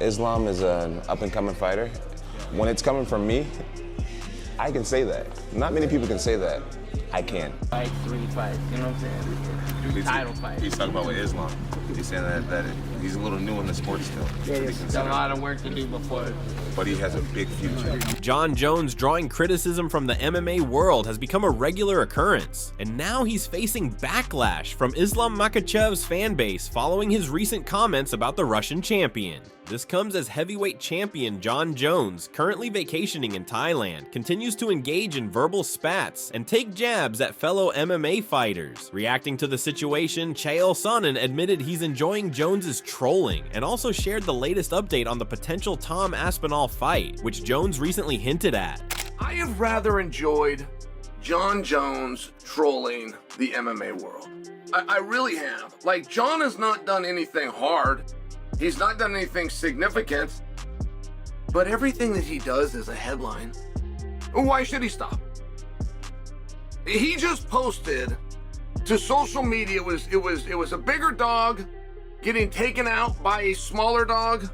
Islam is an up-and-coming fighter. When it's coming from me, I can say that. Not many people can say that. I can. Fight 3 fights, you know what I'm saying? Title fight. He's talking about with Islam. He's saying that he's a little new in the sport still. Yeah, he's got a lot of work to do before. But he has a big future. Jon Jones drawing criticism from the MMA world has become a regular occurrence, and now he's facing backlash from Islam Makhachev's fan base following his recent comments about the Russian champion. This comes as heavyweight champion Jon Jones, currently vacationing in Thailand, continues to engage in verbal spats and take jabs at fellow MMA fighters. Reacting to the situation, Chael Sonnen admitted he's enjoying Jones's trolling and also shared the latest update on the potential Tom Aspinall fight, which Jones recently hinted at. I have rather enjoyed Jon Jones trolling the MMA world. I really have. Like, Jon has not done anything hard. He's not done anything significant, but everything that he does is a headline. Why should he stop? He just posted to social media, it was a bigger dog getting taken out by a smaller dog.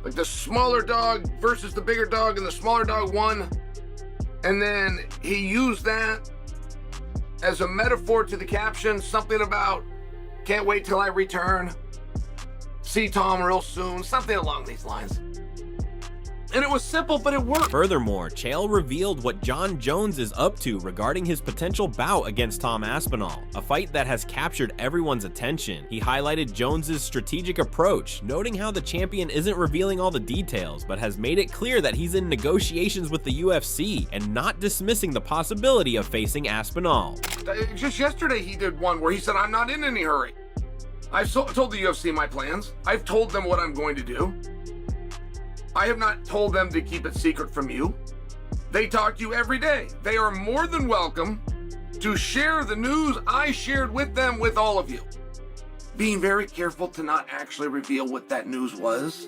Like the smaller dog versus the bigger dog, and the smaller dog won. And then he used that as a metaphor to the caption, something about, can't wait till I return. See Tom real soon, something along these lines. And it was simple, but it worked. Furthermore, Chael revealed what Jon Jones is up to regarding his potential bout against Tom Aspinall, a fight that has captured everyone's attention. He highlighted Jones's strategic approach, noting how the champion isn't revealing all the details, but has made it clear that he's in negotiations with the UFC and not dismissing the possibility of facing Aspinall. Just yesterday he did one where he said, I'm not in any hurry. I've told the UFC my plans. I've told them what I'm going to do. I have not told them to keep it secret from you. They talk to you every day. They are more than welcome to share the news I shared with them with all of you. Being very careful to not actually reveal what that news was.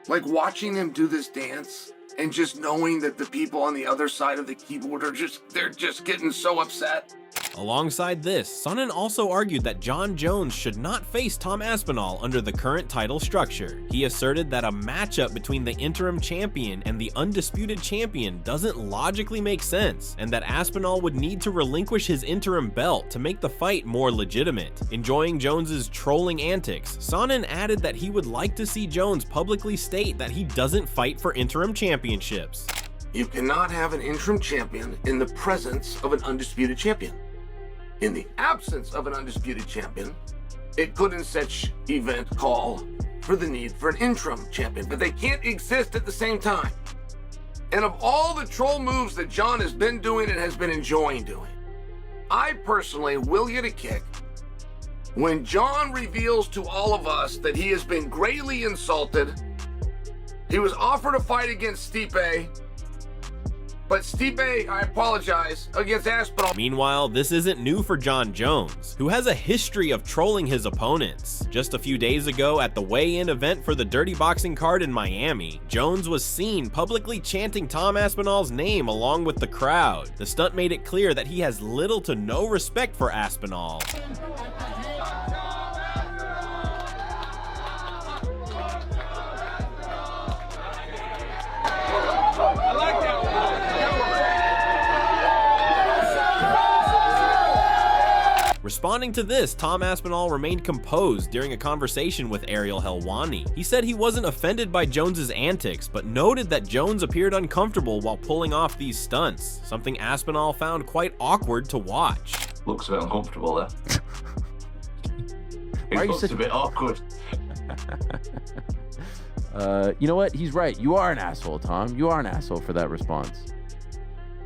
Like watching him do this dance and just knowing that the people on the other side of the keyboard they're just getting so upset. Alongside this, Sonnen also argued that Jon Jones should not face Tom Aspinall under the current title structure. He asserted that a matchup between the interim champion and the undisputed champion doesn't logically make sense, and that Aspinall would need to relinquish his interim belt to make the fight more legitimate. Enjoying Jones's trolling antics, Sonnen added that he would like to see Jones publicly state that he doesn't fight for interim championships. You cannot have an interim champion in the presence of an undisputed champion. In the absence of an undisputed champion, it could in such event call for the need for an interim champion, but they can't exist at the same time. And of all the troll moves that Jon has been doing and has been enjoying doing, I personally will get a kick when Jon reveals to all of us that he has been greatly insulted. He was offered a fight against Stipe, but Stipe, I apologize, against Aspinall. Meanwhile, this isn't new for Jon Jones, who has a history of trolling his opponents. Just a few days ago at the weigh-in event for the Dirty Boxing card in Miami, Jones was seen publicly chanting Tom Aspinall's name along with the crowd. The stunt made it clear that he has little to no respect for Aspinall. Responding to this, Tom Aspinall remained composed during a conversation with Ariel Helwani. He said he wasn't offended by Jones's antics, but noted that Jones appeared uncomfortable while pulling off these stunts, something Aspinall found quite awkward to watch. Looks a bit uncomfortable there. It looks a bit awkward. You know what? He's right. You are an asshole, Tom. You are an asshole for that response.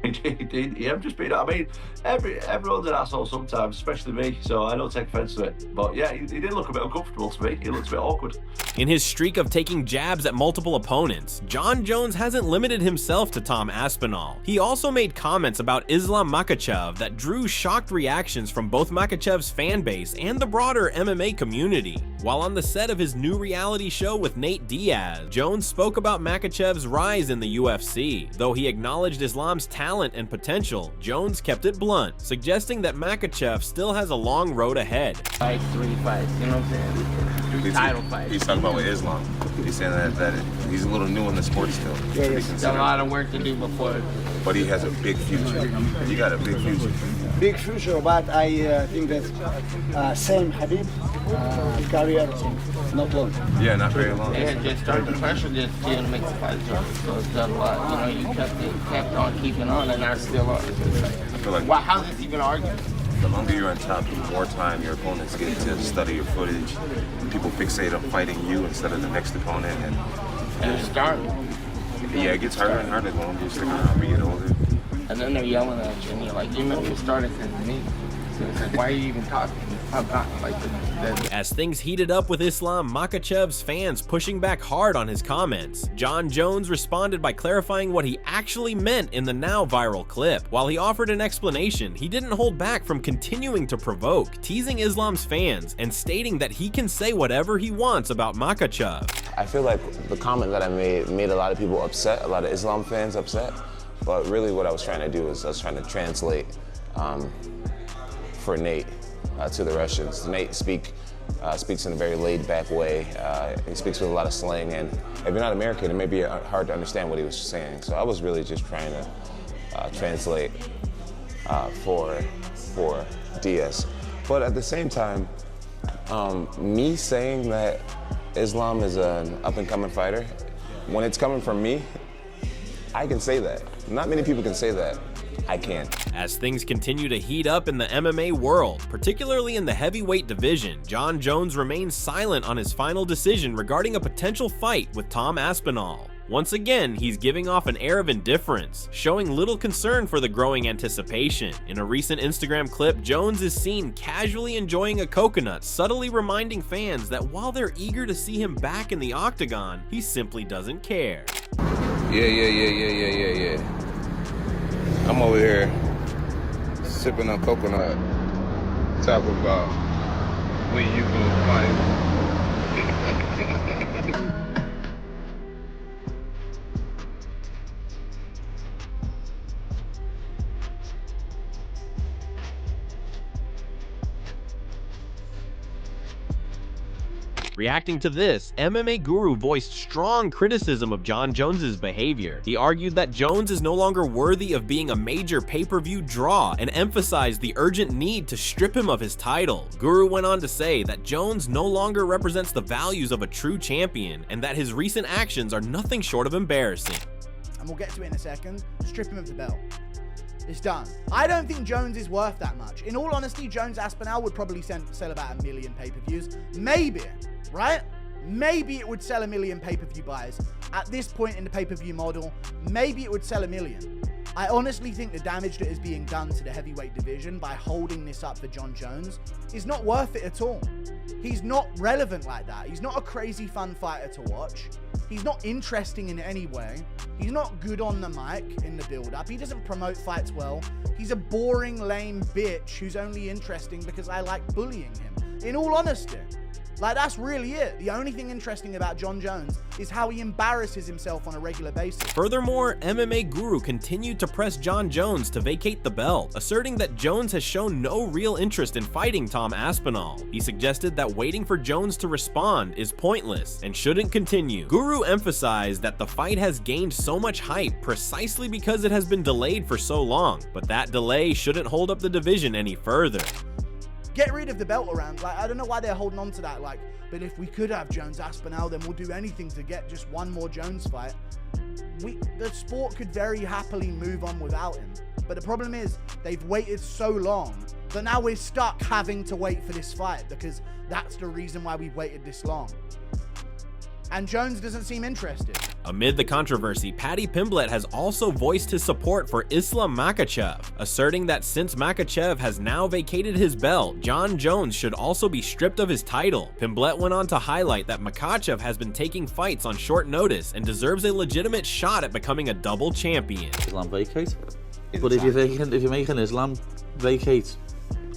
Yeah, I'm just being. I mean, everyone's an asshole sometimes, especially me. So I don't take offense to it. But yeah, he did look a bit uncomfortable to me. He looks a bit awkward. In his streak of taking jabs at multiple opponents, Jon Jones hasn't limited himself to Tom Aspinall. He also made comments about Islam Makhachev that drew shocked reactions from both Makhachev's fan base and the broader MMA community. While on the set of his new reality show with Nate Diaz, Jones spoke about Makhachev's rise in the UFC. Though he acknowledged Islam's talent and potential, Jones kept it blunt, suggesting that Makhachev still has a long road ahead. Fight 3 fights, you know what I'm saying? Title fight. He's talking about with Islam. He's saying that he's a little new in the sport still. There's a lot of work to do before. But he has a big future. You got a big future. Big future, but I think that same Habib career not long. Yeah, not very long. They had just started the pressure just to make the fight jump. So it's done a lot. You know, you kept on keeping on, and now it's still on. I feel like Wow, how's this even argued? the longer you're on top, the more time your opponents get to study your footage. People fixate on fighting you instead of the next opponent. And it's starting. Yeah, it gets harder and harder the longer you stick around, we get older. And then they're yelling at you, and you're like, you know, you started since me. So it's like, why are you even talking? I'm talking like this. As things heated up with Islam Makhachev's fans pushing back hard on his comments, Jon Jones responded by clarifying what he actually meant in the now viral clip. While he offered an explanation, he didn't hold back from continuing to provoke, teasing Islam's fans and stating that he can say whatever he wants about Makhachev. I feel like the comment that I made a lot of people upset, a lot of Islam fans upset. But really what I was trying to do is I was trying to translate for Nate to the Russians. Nate speaks in a very laid-back way. He speaks with a lot of slang, and if you're not American, it may be hard to understand what he was saying. So I was really just trying to translate for Diaz. But at the same time, me saying that Islam is an up-and-coming fighter, when it's coming from me, I can say that. Not many people can say that. I can. As things continue to heat up in the MMA world, particularly in the heavyweight division, Jon Jones remains silent on his final decision regarding a potential fight with Tom Aspinall. Once again, he's giving off an air of indifference, showing little concern for the growing anticipation. In a recent Instagram clip, Jones is seen casually enjoying a coconut, subtly reminding fans that while they're eager to see him back in the octagon, he simply doesn't care. Yeah. I'm over here sipping on coconut, talking about when you gonna fight. Reacting to this, MMA Guru voiced strong criticism of Jon Jones's behavior. He argued that Jones is no longer worthy of being a major pay-per-view draw and emphasized the urgent need to strip him of his title. Guru went on to say that Jones no longer represents the values of a true champion and that his recent actions are nothing short of embarrassing. And we'll get to it in a second. Strip him of the belt. It's done. I don't think Jones is worth that much. In all honesty, Jones Aspinall would probably sell about 1 million pay-per-views. Maybe, right? Maybe it would sell 1 million pay-per-view buys. At this point in the pay-per-view model, maybe it would sell 1 million. I honestly think the damage that is being done to the heavyweight division by holding this up for Jon Jones is not worth it at all. He's not relevant like that. He's not a crazy fun fighter to watch. He's not interesting in any way. He's not good on the mic in the build-up. He doesn't promote fights well. He's a boring, lame bitch who's only interesting because I like bullying him. In all honesty. Like, that's really it. The only thing interesting about Jon Jones is how he embarrasses himself on a regular basis. Furthermore, MMA Guru continued to press Jon Jones to vacate the belt, asserting that Jones has shown no real interest in fighting Tom Aspinall. He suggested that waiting for Jones to respond is pointless and shouldn't continue. Guru emphasized that the fight has gained so much hype precisely because it has been delayed for so long, but that delay shouldn't hold up the division any further. Get rid of the belt around. Like, I don't know why they're holding on to that. Like, but if we could have Jones Aspinall, then we'll do anything to get just one more Jones fight. The sport could very happily move on without him. But the problem is, they've waited so long that now we're stuck having to wait for this fight because that's the reason why we've waited this long. And Jones doesn't seem interested. Amid the controversy, Paddy Pimblett has also voiced his support for Islam Makhachev, asserting that since Makhachev has now vacated his belt, Jon Jones should also be stripped of his title. Pimblett went on to highlight that Makhachev has been taking fights on short notice and deserves a legitimate shot at becoming a double champion. Islam vacate? But if you're making Islam vacate,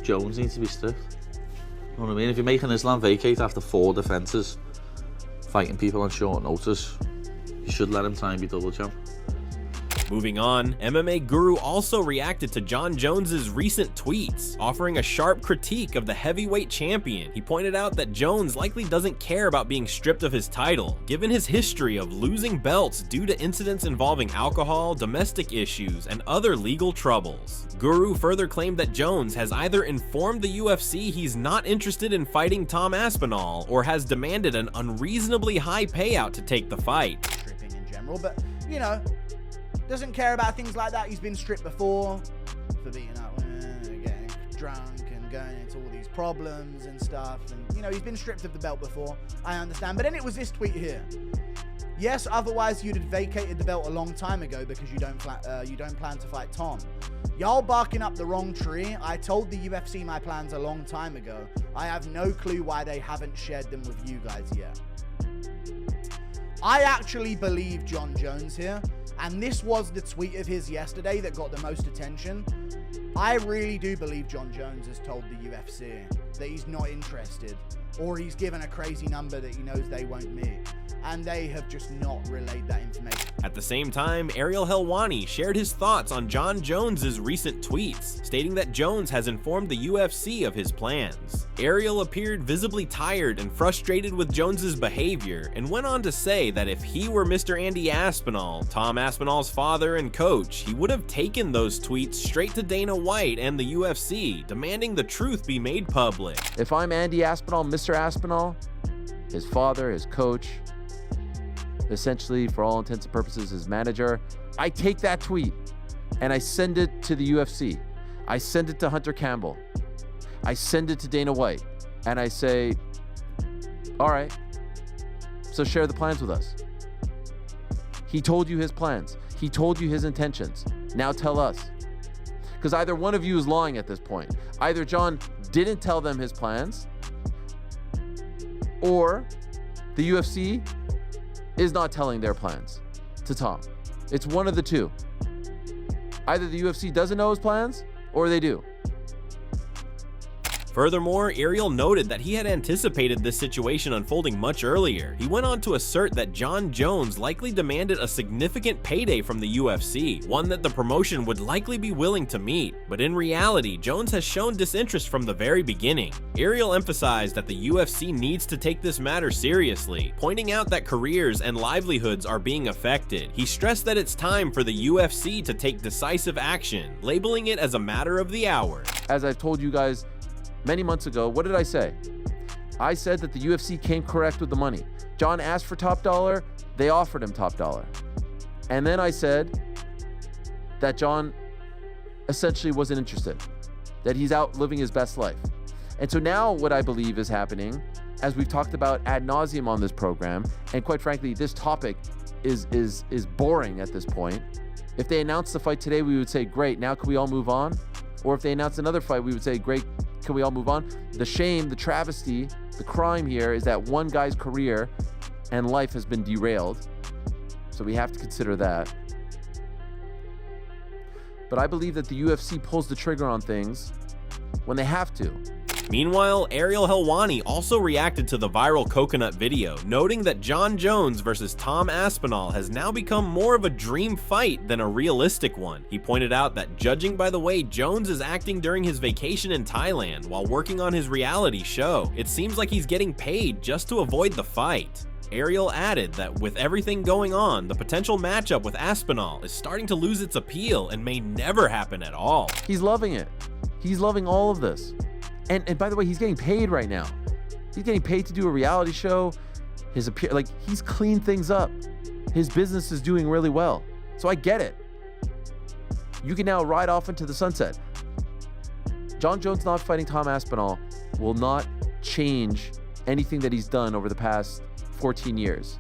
Jones needs to be stripped. You know what I mean? If you're making Islam vacate after 4 defenses, fighting people on short notice, you should let him try and be double champ. Moving on, MMA Guru also reacted to Jon Jones's recent tweets, offering a sharp critique of the heavyweight champion. He pointed out that Jones likely doesn't care about being stripped of his title, given his history of losing belts due to incidents involving alcohol, domestic issues, and other legal troubles. Guru further claimed that Jones has either informed the UFC he's not interested in fighting Tom Aspinall or has demanded an unreasonably high payout to take the fight. Stripping in general, but you know, doesn't care about things like that. He's been stripped before for beating up women, getting drunk and going into all these problems and stuff, and you know, he's been stripped of the belt before. I understand, but then it was this tweet here. Yes, otherwise you'd have vacated the belt a long time ago because you don't plan to fight Tom. Y'all barking up the wrong tree. I told the UFC my plans a long time ago. I have no clue why they haven't shared them with you guys yet. I actually believe Jon Jones here, and this was the tweet of his yesterday that got the most attention. I really do believe Jon Jones has told the UFC that he's not interested, or he's given a crazy number that he knows they won't meet, and they have just not relayed that information. At the same time, Ariel Helwani shared his thoughts on Jon Jones's recent tweets, stating that Jones has informed the UFC of his plans. Ariel appeared visibly tired and frustrated with Jones's behavior, and went on to say that if he were Mr. Andy Aspinall, Tom Aspinall's father and coach, he would have taken those tweets straight to Dana White and the UFC, demanding the truth be made public. If I'm Andy Aspinall, Mr. Aspinall, his father, his coach, essentially for all intents and purposes his manager, I take that tweet and I send it to the UFC. I send it to Hunter Campbell. I send it to Dana White, and I say, all right, so share the plans with us. He told you his plans. He told you his intentions. Now tell us. Because either one of you is lying at this point. Either Jon didn't tell them his plans, or the UFC is not telling their plans to Tom. It's one of the two. Either the UFC doesn't know his plans, or they do. Furthermore, Ariel noted that he had anticipated this situation unfolding much earlier. He went on to assert that Jon Jones likely demanded a significant payday from the UFC, one that the promotion would likely be willing to meet. But in reality, Jones has shown disinterest from the very beginning. Ariel emphasized that the UFC needs to take this matter seriously, pointing out that careers and livelihoods are being affected. He stressed that it's time for the UFC to take decisive action, labeling it as a matter of the hour. As I've told you guys many months ago, what did I say? I said that the UFC came correct with the money. Jon asked for top dollar, they offered him top dollar. And then I said that Jon essentially wasn't interested, that he's out living his best life. And so now what I believe is happening, as we've talked about ad nauseum on this program, and quite frankly, this topic is boring at this point. If they announced the fight today, we would say, great, now can we all move on? Or if they announced another fight, we would say, great, can we all move on? The shame, the travesty, the crime here is that one guy's career and life has been derailed. So we have to consider that. But I believe that the UFC pulls the trigger on things when they have to. Meanwhile, Ariel Helwani also reacted to the viral coconut video, noting that Jon Jones versus Tom Aspinall has now become more of a dream fight than a realistic one. He pointed out that judging by the way Jones is acting during his vacation in Thailand while working on his reality show, it seems like he's getting paid just to avoid the fight. Ariel added that with everything going on, the potential matchup with Aspinall is starting to lose its appeal and may never happen at all. He's loving it. He's loving all of this. And by the way, he's getting paid right now. He's getting paid to do a reality show. He's cleaned things up. His business is doing really well. So I get it. You can now ride off into the sunset. Jon Jones not fighting Tom Aspinall will not change anything that he's done over the past 14 years.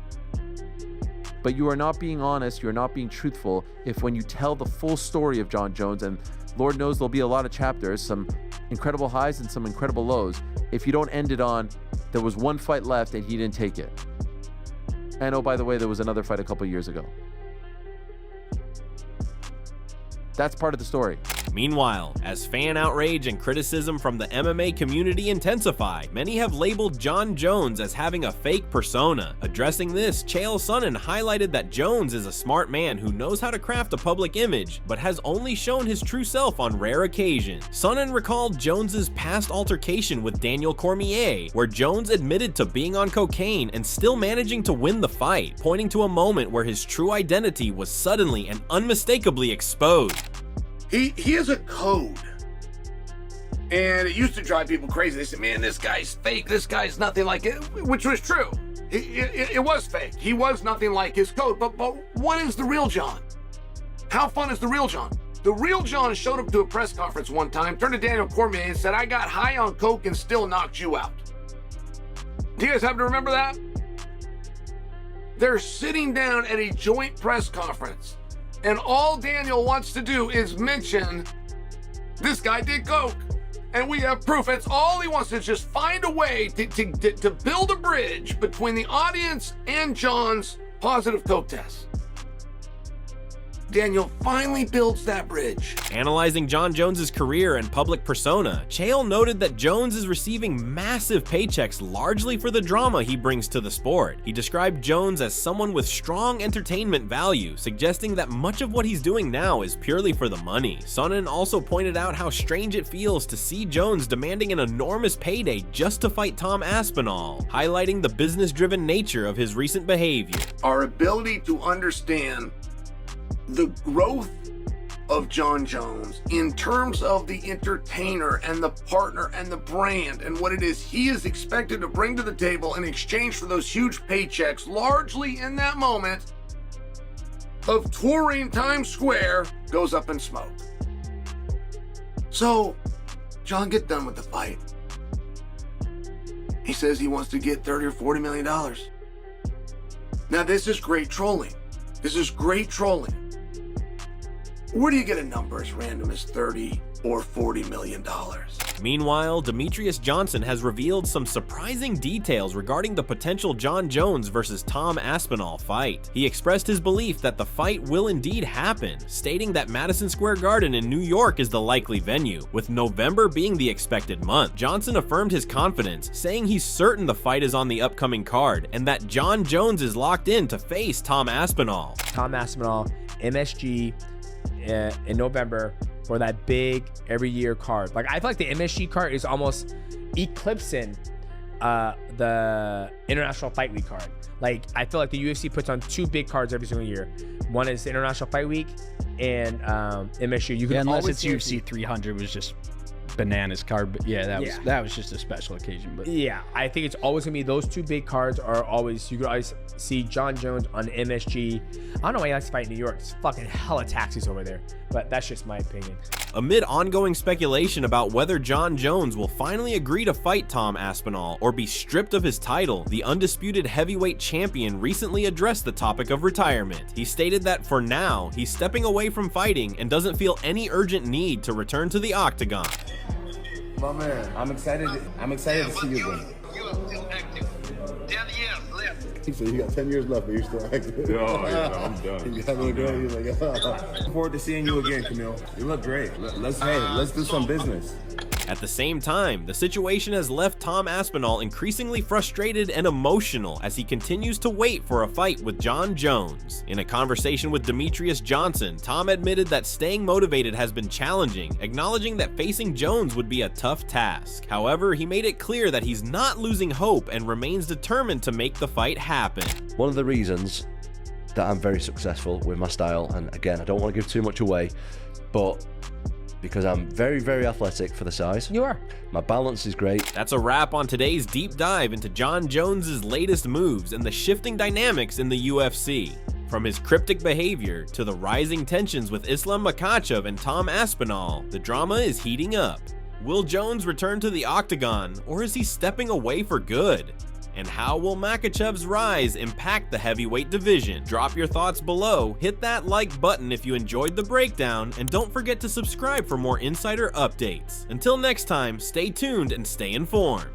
But you are not being honest, you're not being truthful if when you tell the full story of Jon Jones, and Lord knows there'll be a lot of chapters, some incredible highs and some incredible lows, if you don't end it on, there was one fight left and he didn't take it. And oh, by the way, there was another fight a couple years ago. That's part of the story. Meanwhile, as fan outrage and criticism from the MMA community intensify, many have labeled Jon Jones as having a fake persona. Addressing this, Chael Sonnen highlighted that Jones is a smart man who knows how to craft a public image, but has only shown his true self on rare occasions. Sonnen recalled Jones's past altercation with Daniel Cormier, where Jones admitted to being on cocaine and still managing to win the fight, pointing to a moment where his true identity was suddenly and unmistakably exposed. He has a code. And it used to drive people crazy. They said, man, this guy's fake. This guy's nothing like it, which was true. It was fake. He was nothing like his code. But what is the real John? How fun is the real John? The real John showed up to a press conference one time, turned to Daniel Cormier and said, I got high on coke and still knocked you out. Do you guys happen to remember that? They're sitting down at a joint press conference, and all Daniel wants to do is mention this guy did coke, and we have proof. That's all he wants to just find a way to build a bridge between the audience and John's positive coke test. Daniel finally builds that bridge. Analyzing Jon Jones's career and public persona, Chael noted that Jones is receiving massive paychecks largely for the drama he brings to the sport. He described Jones as someone with strong entertainment value, suggesting that much of what he's doing now is purely for the money. Sonnen also pointed out how strange it feels to see Jones demanding an enormous payday just to fight Tom Aspinall, highlighting the business-driven nature of his recent behavior. Our ability to understand the growth of Jon Jones in terms of the entertainer and the partner and the brand and what it is he is expected to bring to the table in exchange for those huge paychecks, largely in that moment of touring Times Square, goes up in smoke. So Jon gets done with the fight. He says he wants to get $30 or $40 million. Now this is great trolling. This is great trolling. Where do you get a number as random as $30 or $40 million? Meanwhile, Demetrius Johnson has revealed some surprising details regarding the potential Jon Jones versus Tom Aspinall fight. He expressed his belief that the fight will indeed happen, stating that Madison Square Garden in New York is the likely venue, with November being the expected month. Johnson affirmed his confidence, saying he's certain the fight is on the upcoming card and that Jon Jones is locked in to face Tom Aspinall. Tom Aspinall, MSG, in November for that big every year card. Like, I feel like the MSG card is almost eclipsing the International Fight Week card. Like, I feel like the UFC puts on two big cards every single year. One is International Fight Week and MSG. You can unless always it's UFC 300 was just bananas card, but yeah, that was just a special occasion. But yeah, I think it's always gonna be those two big cards are always, you could always see Jon Jones on MSG. I don't know why he likes to fight in New York. It's fucking hella taxis over there, but that's just my opinion. Amid ongoing speculation about whether Jon Jones will finally agree to fight Tom Aspinall or be stripped of his title, the undisputed heavyweight champion recently addressed the topic of retirement. He stated that for now, he's stepping away from fighting and doesn't feel any urgent need to return to the octagon. My man, I'm excited to see you again. You are still active. 10 years left. He said you got 10 years left, but you're still active. Yeah, I'm done. You got a little girl, he's like, Looking forward to seeing you again, Camille. You look great. Let's do some business. At the same time, the situation has left Tom Aspinall increasingly frustrated and emotional as he continues to wait for a fight with Jon Jones. In a conversation with Demetrius Johnson, Tom admitted that staying motivated has been challenging, acknowledging that facing Jones would be a tough task. However, he made it clear that he's not losing hope and remains determined to make the fight happen. One of the reasons that I'm very successful with my style, and again, I don't want to give too much away, but because I'm very, very athletic for the size. You are. My balance is great. That's a wrap on today's deep dive into Jon Jones's latest moves and the shifting dynamics in the UFC. From his cryptic behavior to the rising tensions with Islam Makhachev and Tom Aspinall, the drama is heating up. Will Jones return to the octagon, or is he stepping away for good? And how will Makhachev's rise impact the heavyweight division? Drop your thoughts below, hit that like button if you enjoyed the breakdown, and don't forget to subscribe for more insider updates. Until next time, stay tuned and stay informed.